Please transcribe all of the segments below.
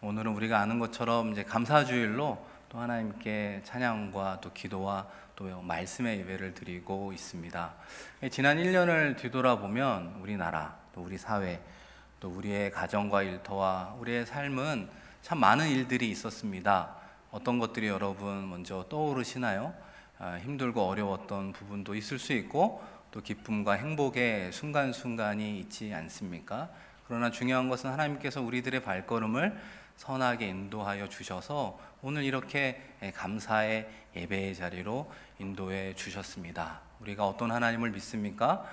오늘은 우리가 아는 것처럼 이제 감사주일로 또 하나님께 찬양과 또 기도와 또 말씀의 예배를 드리고 있습니다. 지난 1년을 뒤돌아보면 우리나라, 또 우리 사회, 또 우리의 가정과 일터와 우리의 삶은 참 많은 일들이 있었습니다. 어떤 것들이 여러분 먼저 떠오르시나요? 힘들고 어려웠던 부분도 있을 수 있고 또 기쁨과 행복의 순간순간이 있지 않습니까? 그러나 중요한 것은 하나님께서 우리들의 발걸음을 선하게 인도하여 주셔서 오늘 이렇게 감사의 예배의 자리로 인도해 주셨습니다. 우리가 어떤 하나님을 믿습니까?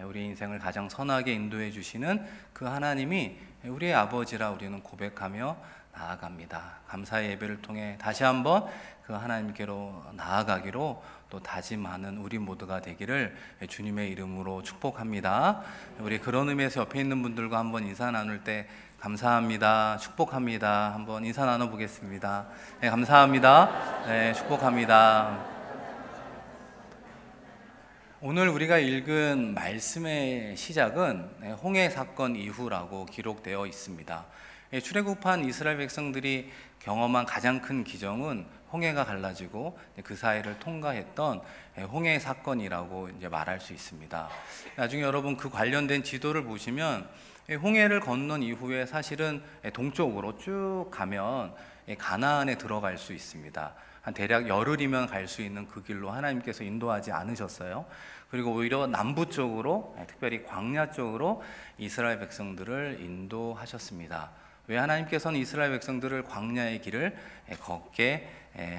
우리 인생을 가장 선하게 인도해 주시는 그 하나님이 우리의 아버지라 우리는 고백하며 나아갑니다. 감사의 예배를 통해 다시 한번 그 하나님께로 나아가기로 또 다짐하는 우리 모두가 되기를 주님의 이름으로 축복합니다. 우리 그런 의미에서 옆에 있는 분들과 한번 인사 나눌 때 감사합니다, 축복합니다, 한번 인사 나눠보겠습니다. 네, 감사합니다. 네, 축복합니다. 오늘 우리가 읽은 말씀의 시작은 홍해 사건 이후라고 기록되어 있습니다. 출애굽한 이스라엘 백성들이 경험한 가장 큰 기적은 홍해가 갈라지고 그 사이를 통과했던 홍해 사건이라고 이제 말할 수 있습니다. 나중에 여러분 그 관련된 지도를 보시면 홍해를 건넌 이후에 사실은 동쪽으로 쭉 가면 가나안에 들어갈 수 있습니다. 한 대략 열흘이면 갈 수 있는 그 길로 하나님께서 인도하지 않으셨어요. 그리고 오히려 남부 쪽으로, 특별히 광야 쪽으로 이스라엘 백성들을 인도하셨습니다. 왜 하나님께서는 이스라엘 백성들을 광야의 길을 걷게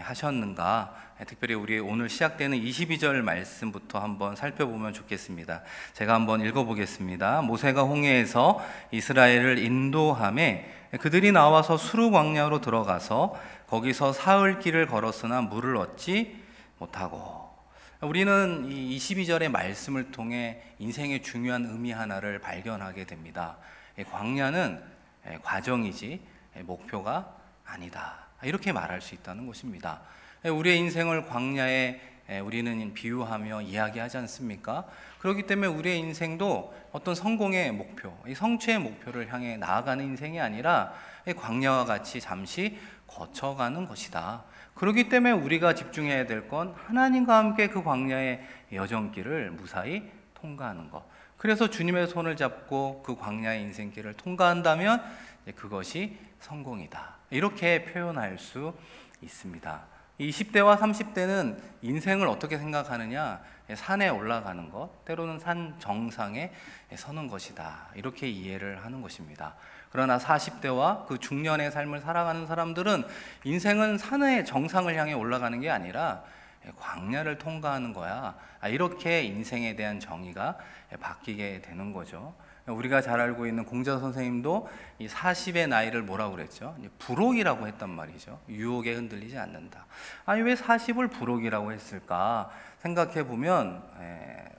하셨는가? 특별히 우리 오늘 시작되는 22절 말씀부터 한번 살펴보면 좋겠습니다. 제가 한번 읽어보겠습니다. 모세가 홍해에서 이스라엘을 인도하매 그들이 나와서 수르 광야로 들어가서 거기서 사흘 길을 걸었으나 물을 얻지 못하고. 우리는 이 22절의 말씀을 통해 인생의 중요한 의미 하나를 발견하게 됩니다. 광야는 과정이지 목표가 아니다, 이렇게 말할 수 있다는 것입니다. 우리의 인생을 광야에 우리는 비유하며 이야기하지 않습니까? 그렇기 때문에 우리의 인생도 어떤 성공의 목표, 이 성취의 목표를 향해 나아가는 인생이 아니라 광야와 같이 잠시 거쳐가는 것이다. 그렇기 때문에 우리가 집중해야 될 건 하나님과 함께 그 광야의 여정길을 무사히 통과하는 것. 그래서 주님의 손을 잡고 그 광야의 인생길을 통과한다면 그것이 성공이다, 이렇게 표현할 수 있습니다. 20대와 30대는 인생을 어떻게 생각하느냐? 산에 올라가는 것, 때로는 산 정상에 서는 것이다, 이렇게 이해를 하는 것입니다. 그러나 40대와 그 중년의 삶을 살아가는 사람들은 인생은 산의 정상을 향해 올라가는 게 아니라 광야를 통과하는 거야, 이렇게 인생에 대한 정의가 바뀌게 되는 거죠. 우리가 잘 알고 있는 공자 선생님도 이 40의 나이를 뭐라고 그랬죠? 불혹이라고 했단 말이죠. 유혹에 흔들리지 않는다. 아니 왜 40을 불혹이라고 했을까 생각해 보면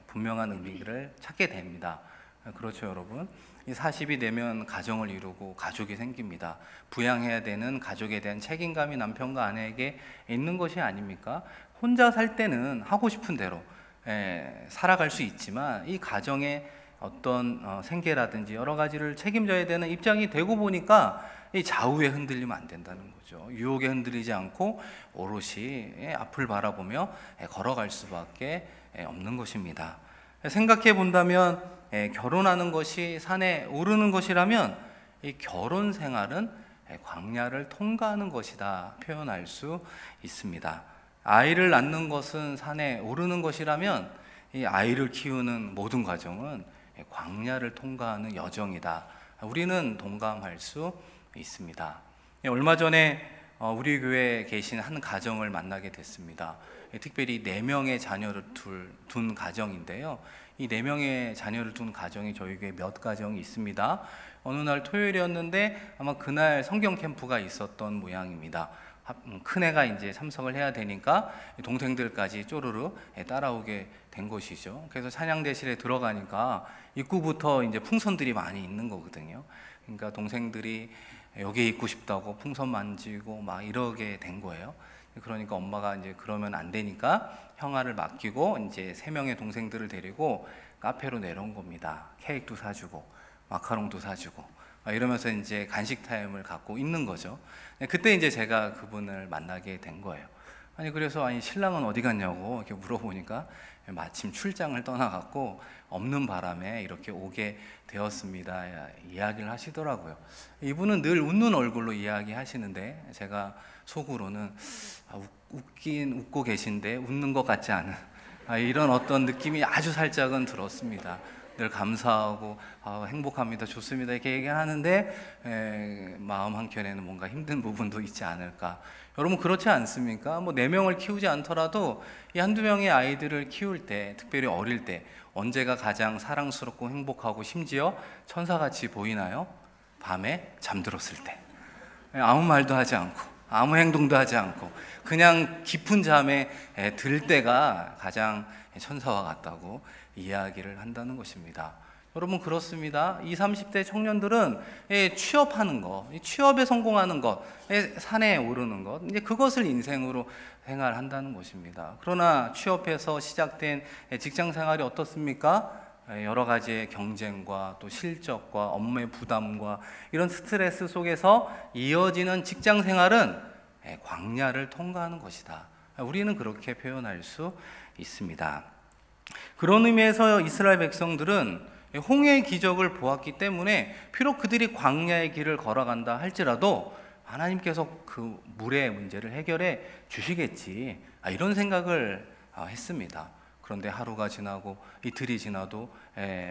분명한 의미를 찾게 됩니다. 그렇죠, 여러분? 이 40이 되면 가정을 이루고 가족이 생깁니다. 부양해야 되는 가족에 대한 책임감이 남편과 아내에게 있는 것이 아닙니까? 혼자 살 때는 하고 싶은 대로 살아갈 수 있지만 이 가정의 어떤 생계라든지 여러 가지를 책임져야 되는 입장이 되고 보니까 이 좌우에 흔들리면 안 된다는 거죠. 유혹에 흔들리지 않고 오롯이 앞을 바라보며 걸어갈 수밖에 없는 것입니다. 생각해 본다면 결혼하는 것이 산에 오르는 것이라면 이 결혼 생활은 광야를 통과하는 것이다, 표현할 수 있습니다. 아이를 낳는 것은 산에 오르는 것이라면 이 아이를 키우는 모든 과정은 광야를 통과하는 여정이다, 우리는 동감할 수 있습니다. 얼마 전에 우리 교회에 계신 한 가정을 만나게 됐습니다. 특별히 4명의 자녀를 둔 가정인데요. 이 4명의 자녀를 둔 가정이 저희 교회에 몇 가정이 있습니다. 어느 날 토요일이었는데 아마 그날 성경 캠프가 있었던 모양입니다. 큰애가 이제 참석을 해야 되니까 동생들까지 쪼르르 따라오게 된 것이죠. 그래서 찬양대실에 들어가니까 입구부터 이제 풍선들이 많이 있는 거거든요. 그러니까 동생들이 여기 있고 싶다고 풍선 만지고 막 이러게 된 거예요. 그러니까 엄마가 이제 그러면 안 되니까 형아를 맡기고 이제 3명의 동생들을 데리고 카페로 내려온 겁니다. 케이크도 사주고 마카롱도 사주고 이러면서 이제 간식 타임을 갖고 있는 거죠. 그때 이제 제가 그분을 만나게 된 거예요. 아니 그래서 아니 신랑은 어디 갔냐고 이렇게 물어보니까 마침 출장을 떠나갔고 없는 바람에 이렇게 오게 되었습니다. 이야기를 하시더라고요. 이분은 늘 웃는 얼굴로 이야기하시는데 제가 속으로는 웃긴 웃고 계신데 웃는 것 같지 않은 이런 어떤 느낌이 아주 살짝은 들었습니다. 늘 감사하고 행복합니다, 좋습니다 이렇게 얘기하는데 마음 한켠에는 뭔가 힘든 부분도 있지 않을까. 여러분 그렇지 않습니까? 뭐 4명을 키우지 않더라도 이 한두 명의 아이들을 키울 때, 특별히 어릴 때 언제가 가장 사랑스럽고 행복하고 심지어 천사같이 보이나요? 밤에 잠들었을 때, 아무 말도 하지 않고 아무 행동도 하지 않고 그냥 깊은 잠에 들 때가 가장 천사와 같다고 이야기를 한다는 것입니다. 여러분 그렇습니다. 20, 30대 청년들은 취업하는 것, 취업에 성공하는 것, 산에 오르는 것, 이제 그것을 인생으로 생활한다는 것입니다. 그러나 취업해서 시작된 직장 생활이 어떻습니까? 여러 가지의 경쟁과 또 실적과 업무의 부담과 이런 스트레스 속에서 이어지는 직장 생활은 광야를 통과하는 것이다. 우리는 그렇게 표현할 수 있습니다. 그런 의미에서 이스라엘 백성들은 홍해의 기적을 보았기 때문에 비록 그들이 광야의 길을 걸어간다 할지라도 하나님께서 그 물의 문제를 해결해 주시겠지, 이런 생각을 했습니다. 그런데 하루가 지나고 이틀이 지나도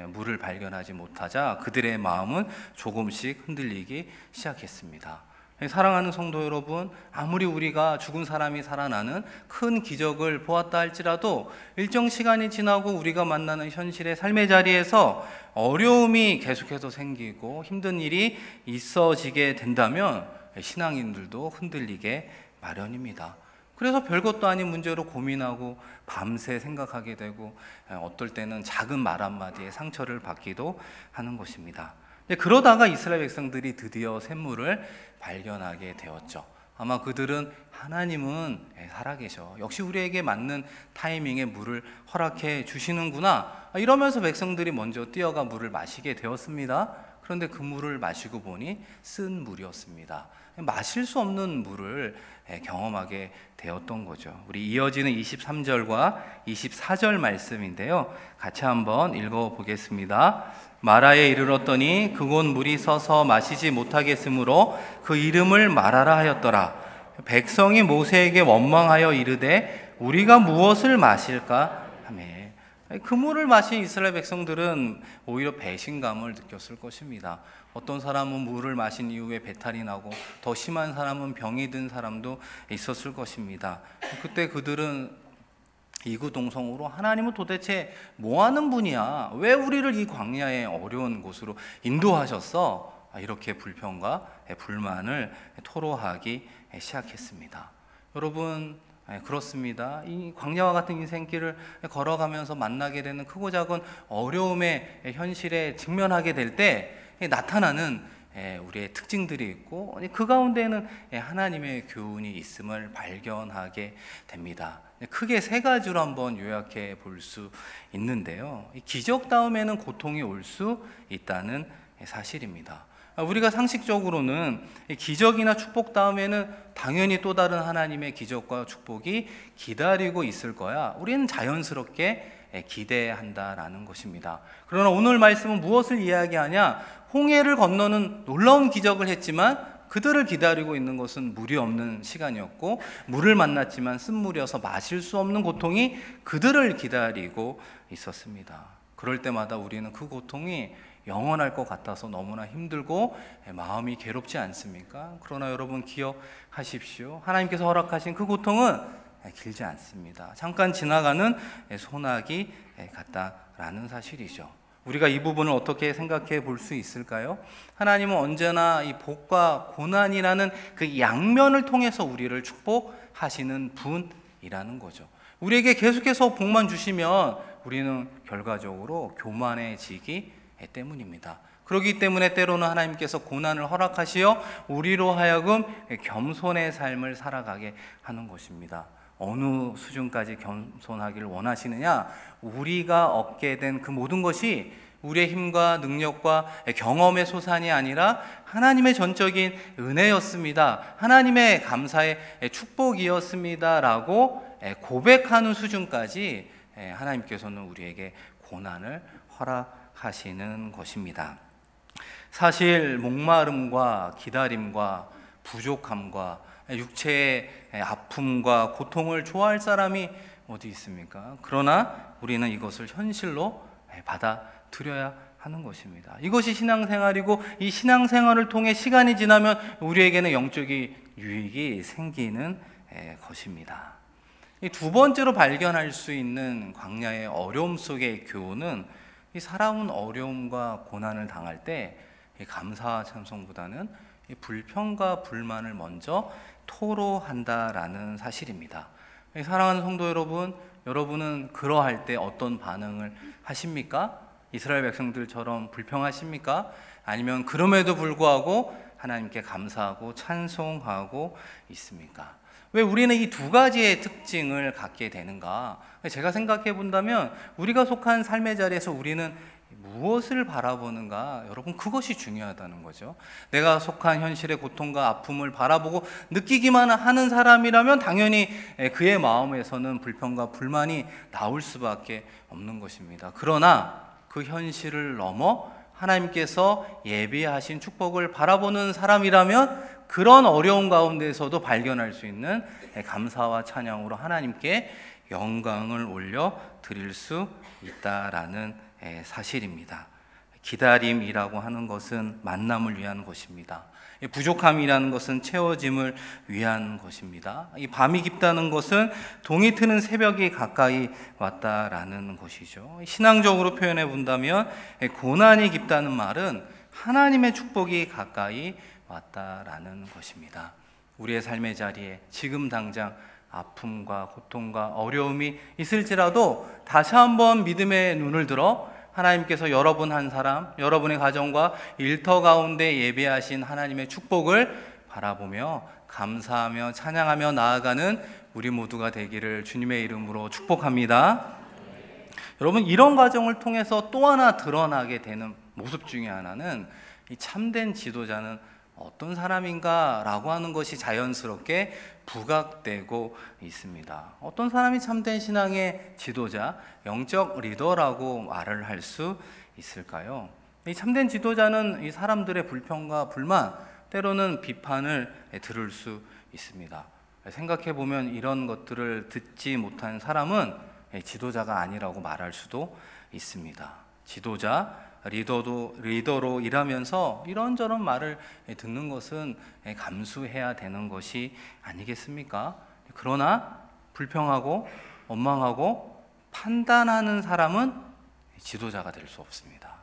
물을 발견하지 못하자 그들의 마음은 조금씩 흔들리기 시작했습니다. 사랑하는 성도 여러분, 아무리 우리가 죽은 사람이 살아나는 큰 기적을 보았다 할지라도 일정 시간이 지나고 우리가 만나는 현실의 삶의 자리에서 어려움이 계속해서 생기고 힘든 일이 있어지게 된다면 신앙인들도 흔들리게 마련입니다. 그래서 별것도 아닌 문제로 고민하고 밤새 생각하게 되고 어떨 때는 작은 말 한마디에 상처를 받기도 하는 것입니다. 그러다가 이스라엘 백성들이 드디어 샘물을 발견하게 되었죠. 아마 그들은 하나님은 살아계셔, 역시 우리에게 맞는 타이밍에 물을 허락해 주시는구나, 이러면서 백성들이 먼저 뛰어가 물을 마시게 되었습니다. 그런데 그 물을 마시고 보니 쓴 물이었습니다. 마실 수 없는 물을 경험하게 되었던 거죠. 우리 이어지는 23절과 24절 말씀인데요, 같이 한번 읽어보겠습니다. 마라에 이르렀더니 그곳 물이 서서 마시지 못하겠으므로 그 이름을 마라라 하였더라. 백성이 모세에게 원망하여 이르되 우리가 무엇을 마실까 하며, 그 물을 마신 이스라엘 백성들은 오히려 배신감을 느꼈을 것입니다. 어떤 사람은 물을 마신 이후에 배탈이 나고 더 심한 사람은 병이 든 사람도 있었을 것입니다. 그때 그들은 이구동성으로 하나님은 도대체 뭐 하는 분이야? 왜 우리를 이 광야의 어려운 곳으로 인도하셨어? 이렇게 불평과 불만을 토로하기 시작했습니다. 여러분 그렇습니다. 이 광야와 같은 인생길을 걸어가면서 만나게 되는 크고 작은 어려움의 현실에 직면하게 될 때 나타나는 우리의 특징들이 있고 그 가운데에는 하나님의 교훈이 있음을 발견하게 됩니다. 크게 3가지로 한번 요약해 볼 수 있는데요, 기적 다음에는 고통이 올 수 있다는 사실입니다. 우리가 상식적으로는 기적이나 축복 다음에는 당연히 또 다른 하나님의 기적과 축복이 기다리고 있을 거야, 우리는 자연스럽게 기대한다라는 것입니다. 그러나 오늘 말씀은 무엇을 이야기하냐? 홍해를 건너는 놀라운 기적을 했지만 그들을 기다리고 있는 것은 물이 없는 시간이었고, 물을 만났지만 쓴물이어서 마실 수 없는 고통이 그들을 기다리고 있었습니다. 그럴 때마다 우리는 그 고통이 영원할 것 같아서 너무나 힘들고 마음이 괴롭지 않습니까? 그러나 여러분 기억하십시오. 하나님께서 허락하신 그 고통은 길지 않습니다. 잠깐 지나가는 소나기 같다라는 사실이죠. 우리가 이 부분을 어떻게 생각해 볼 수 있을까요? 하나님은 언제나 이 복과 고난이라는 그 양면을 통해서 우리를 축복하시는 분이라는 거죠. 우리에게 계속해서 복만 주시면 우리는 결과적으로 교만해지기 때문입니다. 그렇기 때문에 때로는 하나님께서 고난을 허락하시어 우리로 하여금 겸손의 삶을 살아가게 하는 것입니다. 어느 수준까지 겸손하기를 원하시느냐? 우리가 얻게 된 그 모든 것이 우리의 힘과 능력과 경험의 소산이 아니라 하나님의 전적인 은혜였습니다. 하나님의 감사의 축복이었습니다라고 고백하는 수준까지 하나님께서는 우리에게 고난을 허락하시는 것입니다. 사실 목마름과 기다림과 부족함과 육체의 아픔과 고통을 좋아할 사람이 어디 있습니까? 그러나 우리는 이것을 현실로 받아들여야 하는 것입니다. 이것이 신앙생활이고, 이 신앙생활을 통해 시간이 지나면 우리에게는 영적인 유익이 생기는 것입니다. 이 두 번째로 발견할 수 있는 광야의 어려움 속의 교훈은, 이 살아온 어려움과 고난을 당할 때 감사와 찬송보다는 불평과 불만을 먼저 토로한다라는 사실입니다. 사랑하는 성도 여러분, 여러분은 그러할 때 어떤 반응을 하십니까? 이스라엘 백성들처럼 불평하십니까? 아니면 그럼에도 불구하고 하나님께 감사하고 찬송하고 있습니까? 왜 우리는 이 두 가지의 특징을 갖게 되는가? 제가 생각해 본다면 우리가 속한 삶의 자리에서 우리는 무엇을 바라보는가? 여러분, 그것이 중요하다는 거죠. 내가 속한 현실의 고통과 아픔을 바라보고 느끼기만 하는 사람이라면 당연히 그의 마음에서는 불평과 불만이 나올 수밖에 없는 것입니다. 그러나 그 현실을 넘어 하나님께서 예비하신 축복을 바라보는 사람이라면 그런 어려운 가운데서도 발견할 수 있는 감사와 찬양으로 하나님께 영광을 올려 드릴 수 있다라는 사실입니다. 기다림이라고 하는 것은 만남을 위한 것입니다. 부족함이라는 것은 채워짐을 위한 것입니다. 이 밤이 깊다는 것은 동이 트는 새벽이 가까이 왔다라는 것이죠. 신앙적으로 표현해 본다면 고난이 깊다는 말은 하나님의 축복이 가까이 왔다라는 것입니다. 우리의 삶의 자리에 지금 당장 아픔과 고통과 어려움이 있을지라도 다시 한번 믿음의 눈을 들어 하나님께서 여러분 한 사람, 여러분의 가정과 일터 가운데 예배하신 하나님의 축복을 바라보며 감사하며 찬양하며 나아가는 우리 모두가 되기를 주님의 이름으로 축복합니다. 여러분, 이런 과정을 통해서 또 하나 드러나게 되는 모습 중에 하나는 이 참된 지도자는 어떤 사람인가 라고 하는 것이 자연스럽게 부각되고 있습니다. 어떤 사람이 참된 신앙의 지도자, 영적 리더라고 말을 할 수 있을까요? 이 참된 지도자는 이 사람들의 불평과 불만, 때로는 비판을 들을 수 있습니다. 생각해 보면 이런 것들을 듣지 못한 사람은 지도자가 아니라고 말할 수도 있습니다. 지도자, 리더로 일하면서 이런저런 말을 듣는 것은 감수해야 되는 것이 아니겠습니까? 그러나 불평하고 원망하고 판단하는 사람은 지도자가 될 수 없습니다.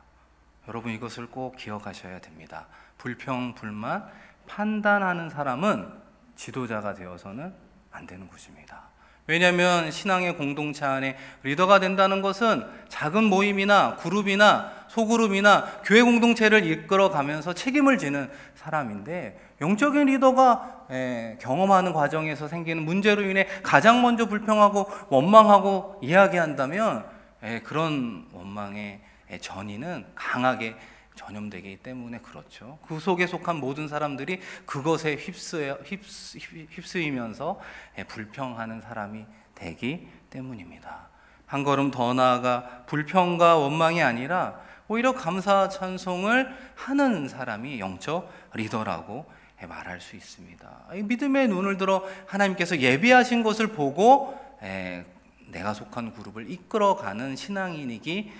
여러분, 이것을 꼭 기억하셔야 됩니다. 불평, 불만, 판단하는 사람은 지도자가 되어서는 안 되는 것입니다. 왜냐하면 신앙의 공동체 안에 리더가 된다는 것은 작은 모임이나 그룹이나 소그룹이나 교회 공동체를 이끌어가면서 책임을 지는 사람인데, 영적인 리더가 경험하는 과정에서 생기는 문제로 인해 가장 먼저 불평하고 원망하고 이야기한다면 그런 원망의 전이는 강하게 전염되기 때문에 그렇죠. 그 속에 속한 모든 사람들이 그것에 휩쓰이면서 불평하는 사람이 되기 때문입니다. 한 걸음 더 나아가 불평과 원망이 아니라 오히려 감사 찬송을 하는 사람이 영적 리더라고 말할 수 있습니다. 믿음의 눈을 들어 하나님께서 예비하신 것을 보고 내가 속한 그룹을 이끌어가는 신앙인이기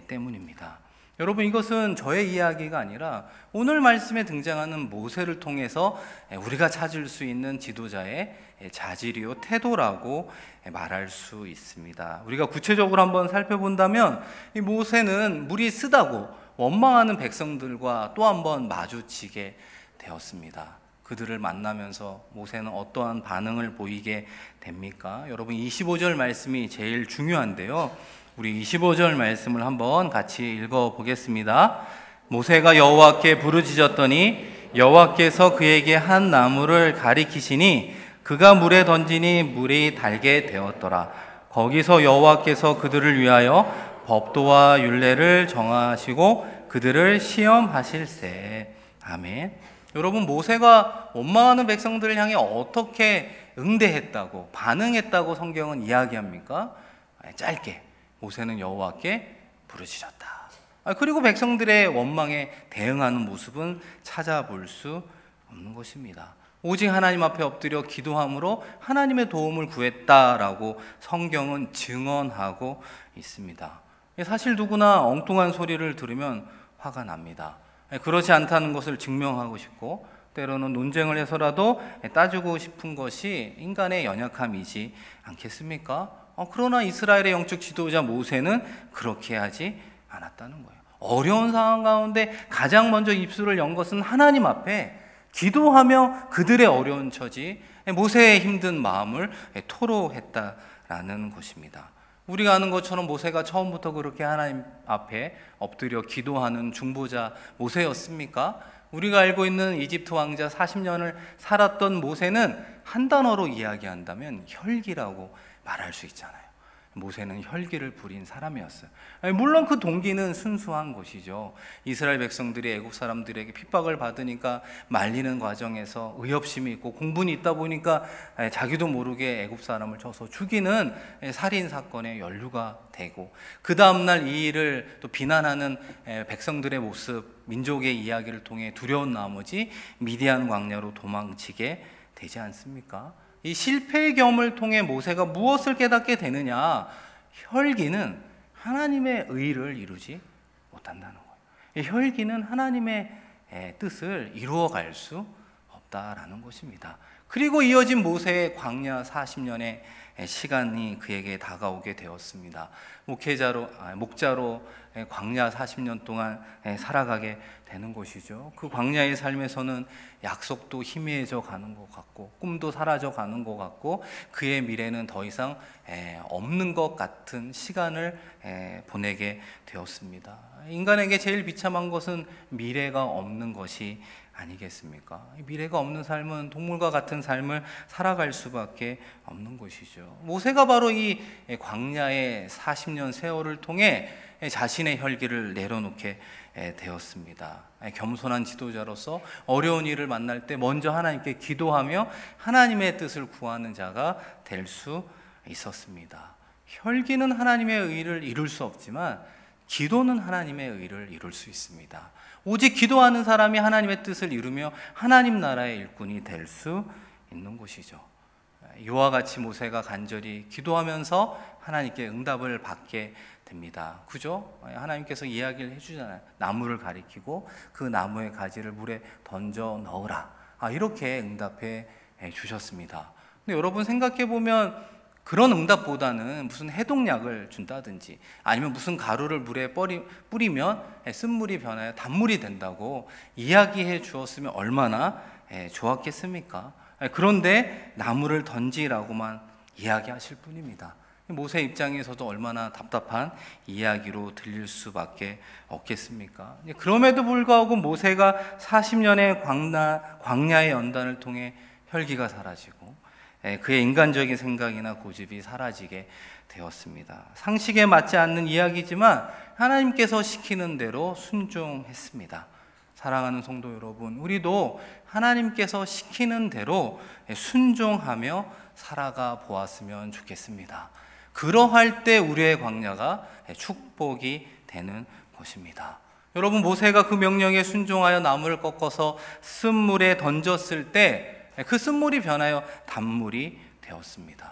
때문입니다. 여러분, 이것은 저의 이야기가 아니라 오늘 말씀에 등장하는 모세를 통해서 우리가 찾을 수 있는 지도자의 자질이요 태도라고 말할 수 있습니다. 우리가 구체적으로 한번 살펴본다면 이 모세는 물이 쓰다고 원망하는 백성들과 또 한번 마주치게 되었습니다. 그들을 만나면서 모세는 어떠한 반응을 보이게 됩니까? 여러분, 25절 말씀이 제일 중요한데요. 우리 25절 말씀을 한번 같이 읽어보겠습니다. 모세가 여호와께 부르짖었더니 여호와께서 그에게 한 나무를 가리키시니 그가 물에 던지니 물이 달게 되었더라. 거기서 여호와께서 그들을 위하여 법도와 율례를 정하시고 그들을 시험하실세. 아멘. 여러분, 모세가 원망하는 백성들을 향해 어떻게 응대했다고, 반응했다고 성경은 이야기합니까? 짧게 모세는 여호와께 부르짖었다. 그리고 백성들의 원망에 대응하는 모습은 찾아볼 수 없는 것입니다. 오직 하나님 앞에 엎드려 기도함으로 하나님의 도움을 구했다라고 성경은 증언하고 있습니다. 사실 누구나 엉뚱한 소리를 들으면 화가 납니다. 그렇지 않다는 것을 증명하고 싶고, 때로는 논쟁을 해서라도 따지고 싶은 것이 인간의 연약함이지 않겠습니까? 그러나 이스라엘의 영적 지도자 모세는 그렇게 하지 않았다는 거예요. 어려운 상황 가운데 가장 먼저 입술을 연 것은 하나님 앞에 기도하며 그들의 어려운 처지, 모세의 힘든 마음을 토로했다라는 것입니다. 우리가 아는 것처럼 모세가 처음부터 그렇게 하나님 앞에 엎드려 기도하는 중보자 모세였습니까? 우리가 알고 있는 이집트 왕자 40년을 살았던 모세는 한 단어로 이야기한다면 혈기라고 말할 수 있잖아요. 모세는 혈기를 부린 사람이었어요. 물론 그 동기는 순수한 것이죠. 이스라엘 백성들이 애국 사람들에게 핍박을 받으니까 말리는 과정에서 의협심이 있고 공분이 있다 보니까 자기도 모르게 애국 사람을 쳐서 죽이는 살인 사건에 연루가 되고, 그 다음날 이 일을 또 비난하는 백성들의 모습, 민족의 이야기를 통해 두려운 나머지 미디안 광야로 도망치게 되지 않습니까? 이 실패의 경험을 통해 모세가 무엇을 깨닫게 되느냐? 혈기는 하나님의 의를 이루지 못한다는 거예요. 이 혈기는 하나님의 뜻을 이루어갈 수 없다라는 것입니다. 그리고 이어진 모세의 광야 40년의 시간이 그에게 다가오게 되었습니다. 목자로 광야 40년 동안 살아가게 되는 것이죠. 그 광야의 삶에서는 약속도 희미해져 가는 것 같고, 꿈도 사라져 가는 것 같고, 그의 미래는 더 이상 없는 것 같은 시간을 보내게 되었습니다. 인간에게 제일 비참한 것은 미래가 없는 것이 아니겠습니까? 미래가 없는 삶은 동물과 같은 삶을 살아갈 수밖에 없는 것이죠. 모세가 바로 이 광야의 40년 세월을 통해 자신의 혈기를 내려놓게 되었습니다. 겸손한 지도자로서 어려운 일을 만날 때 먼저 하나님께 기도하며 하나님의 뜻을 구하는 자가 될 수 있었습니다. 혈기는 하나님의 의를 이룰 수 없지만 기도는 하나님의 의를 이룰 수 있습니다. 오직 기도하는 사람이 하나님의 뜻을 이루며 하나님 나라의 일꾼이 될 수 있는 것이죠. 이와 같이 모세가 간절히 기도하면서 하나님께 응답을 받게 됩니다. 그죠? 하나님께서 이야기를 해주잖아요. 나무를 가리키고 그 나무의 가지를 물에 던져 넣으라. 이렇게 응답해 주셨습니다. 근데 여러분 생각해 보면 그런 응답보다는 무슨 해독약을 준다든지 아니면 무슨 가루를 물에 뿌리면 쓴물이 변하여 단물이 된다고 이야기해 주었으면 얼마나 좋았겠습니까? 그런데 나무를 던지라고만 이야기하실 뿐입니다. 모세 입장에서도 얼마나 답답한 이야기로 들릴 수밖에 없겠습니까? 그럼에도 불구하고 모세가 40년의 광야의 연단을 통해 혈기가 사라지고 그의 인간적인 생각이나 고집이 사라지게 되었습니다. 상식에 맞지 않는 이야기지만 하나님께서 시키는 대로 순종했습니다. 사랑하는 성도 여러분, 우리도 하나님께서 시키는 대로 순종하며 살아가 보았으면 좋겠습니다. 그러할 때 우리의 광야가 축복이 되는 것입니다. 여러분, 모세가 그 명령에 순종하여 나무를 꺾어서 쓴물에 던졌을 때 그 쓴물이 변하여 단물이 되었습니다.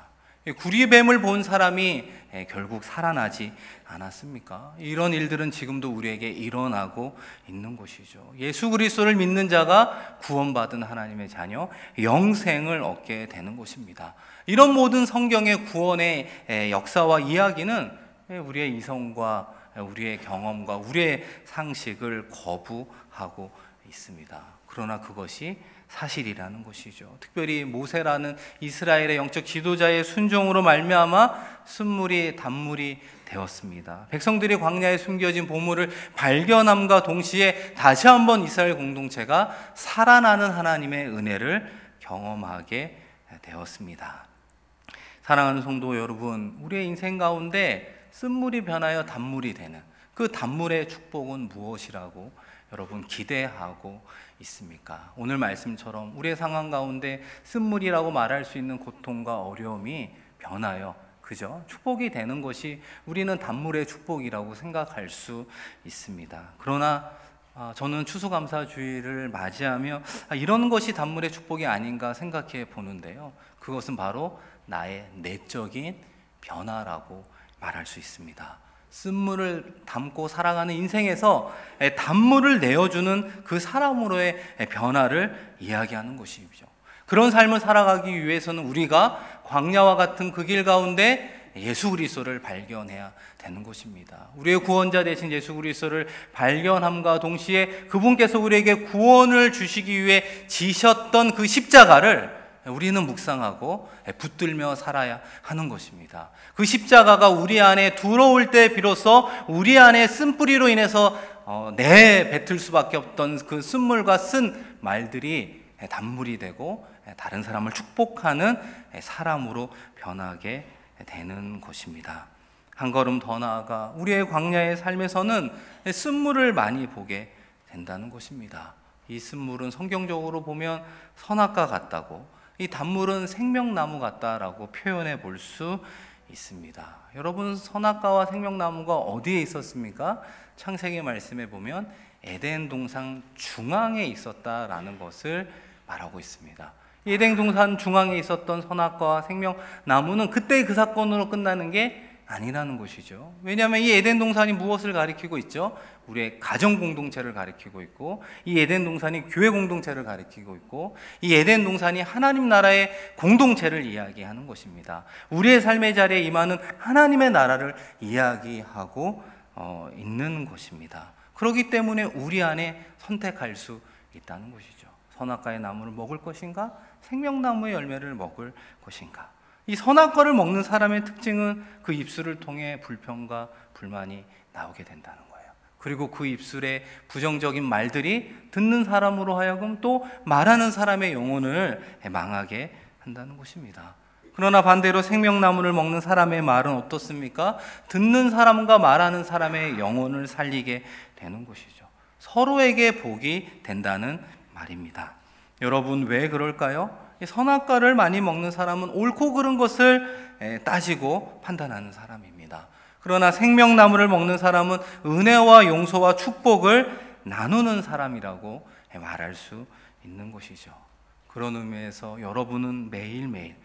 구리뱀을 본 사람이 결국 살아나지 않았습니까? 이런 일들은 지금도 우리에게 일어나고 있는 것이죠. 예수 그리스도를 믿는 자가 구원받은 하나님의 자녀, 영생을 얻게 되는 것입니다. 이런 모든 성경의 구원의 역사와 이야기는 우리의 이성과 우리의 경험과 우리의 상식을 거부하고 있습니다. 그러나 그것이 사실이라는 것이죠. 특별히 모세라는 이스라엘의 영적 지도자의 순종으로 말미암아 쓴물이 단물이 되었습니다. 백성들이 광야에 숨겨진 보물을 발견함과 동시에 다시 한번 이스라엘 공동체가 살아나는 하나님의 은혜를 경험하게 되었습니다. 사랑하는 성도 여러분, 우리의 인생 가운데 쓴물이 변하여 단물이 되는 그 단물의 축복은 무엇이라고 여러분 기대하고 있습니까? 오늘 말씀처럼 우리의 상황 가운데 쓴물이라고 말할 수 있는 고통과 어려움이 변하여 그죠? 축복이 되는 것이 우리는 단물의 축복이라고 생각할 수 있습니다. 그러나 저는 추수감사주의를 맞이하며 이런 것이 단물의 축복이 아닌가 생각해 보는데요. 그것은 바로 나의 내적인 변화라고 말할 수 있습니다. 쓴물을 담고 살아가는 인생에서 단물을 내어주는 그 사람으로의 변화를 이야기하는 것이죠. 그런 삶을 살아가기 위해서는 우리가 광야와 같은 그 길 가운데 예수 그리스도를 발견해야 되는 것입니다. 우리의 구원자 되신 예수 그리스도를 발견함과 동시에 그분께서 우리에게 구원을 주시기 위해 지셨던 그 십자가를 우리는 묵상하고 붙들며 살아야 하는 것입니다. 그 십자가가 우리 안에 들어올 때 비로소 우리 안에 쓴뿌리로 인해서 내뱉을 수밖에 없던 그 쓴물과 쓴 말들이 단물이 되고 다른 사람을 축복하는 사람으로 변하게 되는 것입니다. 한 걸음 더 나아가 우리의 광야의 삶에서는 쓴물을 많이 보게 된다는 것입니다. 이 쓴물은 성경적으로 보면 선악과 같다고, 이 단물은 생명나무 같다라고 표현해 볼 수 있습니다. 여러분, 선악과와 생명나무가 어디에 있었습니까? 창세기 말씀에 보면 에덴 동산 중앙에 있었다라는 것을 말하고 있습니다. 에덴 동산 중앙에 있었던 선악과와 생명나무는 그때 그 사건으로 끝나는 게 아니라는 것이죠. 왜냐하면 이 에덴 동산이 무엇을 가리키고 있죠? 우리의 가정 공동체를 가리키고 있고, 이 에덴 동산이 교회 공동체를 가리키고 있고, 이 에덴 동산이 하나님 나라의 공동체를 이야기하는 것입니다. 우리의 삶의 자리에 임하는 하나님의 나라를 이야기하고 있는 것입니다. 그렇기 때문에 우리 안에 선택할 수 있다는 것이죠. 선악과의 나무를 먹을 것인가? 생명나무의 열매를 먹을 것인가? 이 선악과를 먹는 사람의 특징은 그 입술을 통해 불평과 불만이 나오게 된다는 거예요. 그리고 그 입술의 부정적인 말들이 듣는 사람으로 하여금 또 말하는 사람의 영혼을 망하게 한다는 것입니다. 그러나 반대로 생명나무를 먹는 사람의 말은 어떻습니까? 듣는 사람과 말하는 사람의 영혼을 살리게 되는 것이죠. 서로에게 복이 된다는 말입니다. 여러분, 왜 그럴까요? 선악과를 많이 먹는 사람은 옳고 그른 것을 따지고 판단하는 사람입니다. 그러나 생명나무를 먹는 사람은 은혜와 용서와 축복을 나누는 사람이라고 말할 수 있는 것이죠. 그런 의미에서 여러분은 매일매일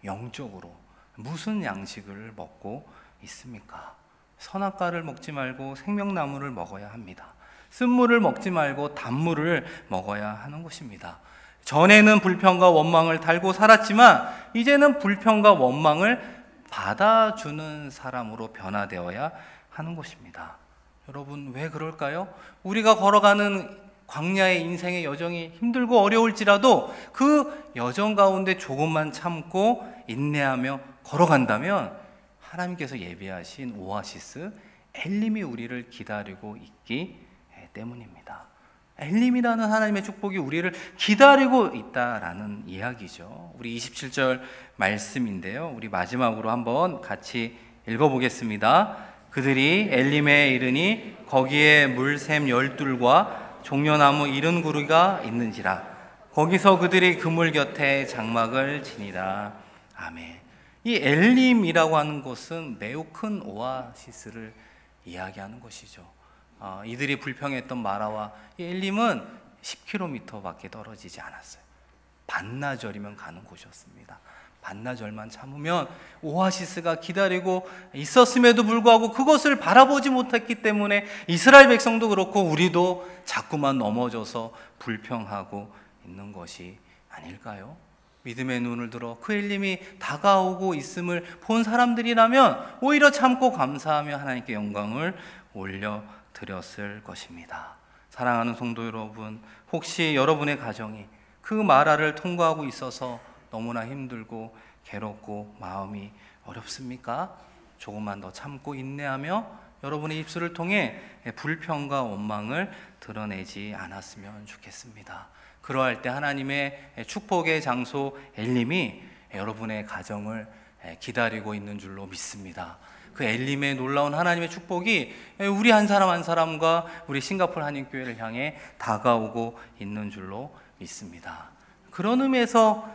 영적으로 무슨 양식을 먹고 있습니까? 선악과를 먹지 말고 생명나무를 먹어야 합니다. 쓴물을 먹지 말고 단물을 먹어야 하는 것입니다. 전에는 불평과 원망을 달고 살았지만 이제는 불평과 원망을 받아주는 사람으로 변화되어야 하는 것입니다. 여러분, 왜 그럴까요? 우리가 걸어가는 광야의 인생의 여정이 힘들고 어려울지라도 그 여정 가운데 조금만 참고 인내하며 걸어간다면 하나님께서 예비하신 오아시스 엘림이 우리를 기다리고 있기 때문입니다. 엘림이라는 하나님의 축복이 우리를 기다리고 있다라는 이야기죠. 우리 27절 말씀인데요. 우리 마지막으로 한번 같이 읽어보겠습니다. 그들이 엘림에 이르니 거기에 물샘 12과 종려나무 70그루가 있는지라. 거기서 그들이 그물 곁에 장막을 지니라. 아멘. 이 엘림이라고 하는 곳은 매우 큰 오아시스를 이야기하는 것이죠. 이들이 불평했던 마라와 이 엘림은 10km밖에 떨어지지 않았어요. 반나절이면 가는 곳이었습니다. 반나절만 참으면 오아시스가 기다리고 있었음에도 불구하고 그것을 바라보지 못했기 때문에 이스라엘 백성도 그렇고 우리도 자꾸만 넘어져서 불평하고 있는 것이 아닐까요? 믿음의 눈을 들어 그 엘림이 다가오고 있음을 본 사람들이라면 오히려 참고 감사하며 하나님께 영광을 올려드렸을 것입니다. 사랑하는 성도 여러분, 혹시 여러분의 가정이 그 마라를 통과하고 있어서 너무나 힘들고 괴롭고 마음이 어렵습니까? 조금만 더 참고 인내하며 여러분의 입술을 통해 불평과 원망을 드러내지 않았으면 좋겠습니다. 그러할 때 하나님의 축복의 장소 엘림이 여러분의 가정을 기다리고 있는 줄로 믿습니다. 그 엘림의 놀라운 하나님의 축복이 우리 한 사람 한 사람과 우리 싱가포르 한인교회를 향해 다가오고 있는 줄로 믿습니다. 그런 의미에서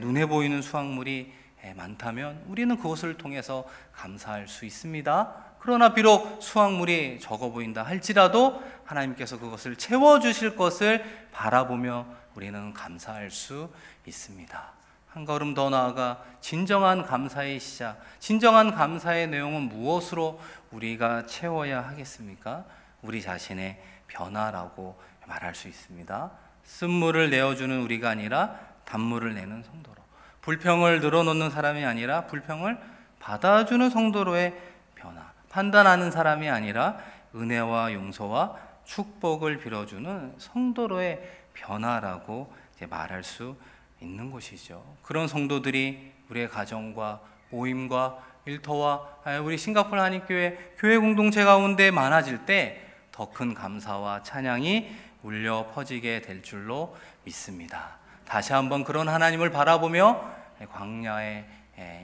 눈에 보이는 수확물이 많다면 우리는 그것을 통해서 감사할 수 있습니다. 그러나 비록 수확물이 적어 보인다 할지라도 하나님께서 그것을 채워주실 것을 바라보며 우리는 감사할 수 있습니다. 한 걸음 더 나아가 진정한 감사의 시작, 진정한 감사의 내용은 무엇으로 우리가 채워야 하겠습니까? 우리 자신의 변화라고 말할 수 있습니다. 쓴물을 내어주는 우리가 아니라 단물을 내는 성도로, 불평을 늘어놓는 사람이 아니라 불평을 받아주는 성도로의 변화, 판단하는 사람이 아니라 은혜와 용서와 축복을 빌어주는 성도로의 변화라고 말할 수 있는 것이죠. 그런 성도들이 우리의 가정과 모임과 일터와 우리 싱가포르 한인교회 교회 공동체 가운데 많아질 때 더 큰 감사와 찬양이 울려 퍼지게 될 줄로 믿습니다. 다시 한번 그런 하나님을 바라보며 광야의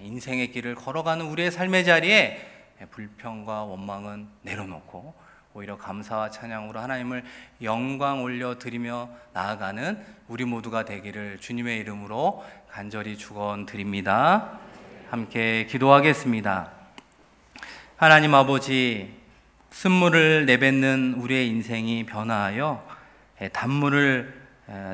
인생의 길을 걸어가는 우리의 삶의 자리에 불평과 원망은 내려놓고 오히려 감사와 찬양으로 하나님을 영광 올려드리며 나아가는 우리 모두가 되기를 주님의 이름으로 간절히 축원드립니다. 함께 기도하겠습니다. 하나님 아버지, 쓴물을 내뱉는 우리의 인생이 변화하여 단물을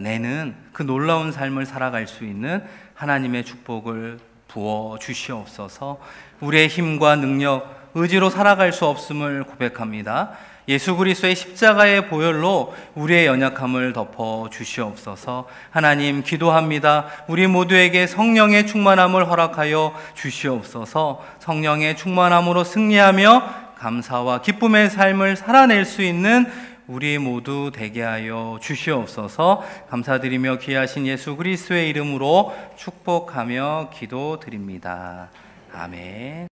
내는 그 놀라운 삶을 살아갈 수 있는 하나님의 축복을 부어 주시옵소서. 우리의 힘과 능력, 의지로 살아갈 수 없음을 고백합니다. 예수 그리스도의 십자가의 보혈로 우리의 연약함을 덮어 주시옵소서. 하나님 기도합니다. 우리 모두에게 성령의 충만함을 허락하여 주시옵소서. 성령의 충만함으로 승리하며 감사와 기쁨의 삶을 살아낼 수 있는 우리 모두 되게 하여 주시옵소서. 감사드리며 귀하신 예수 그리스도의 이름으로 축복하며 기도드립니다. 아멘.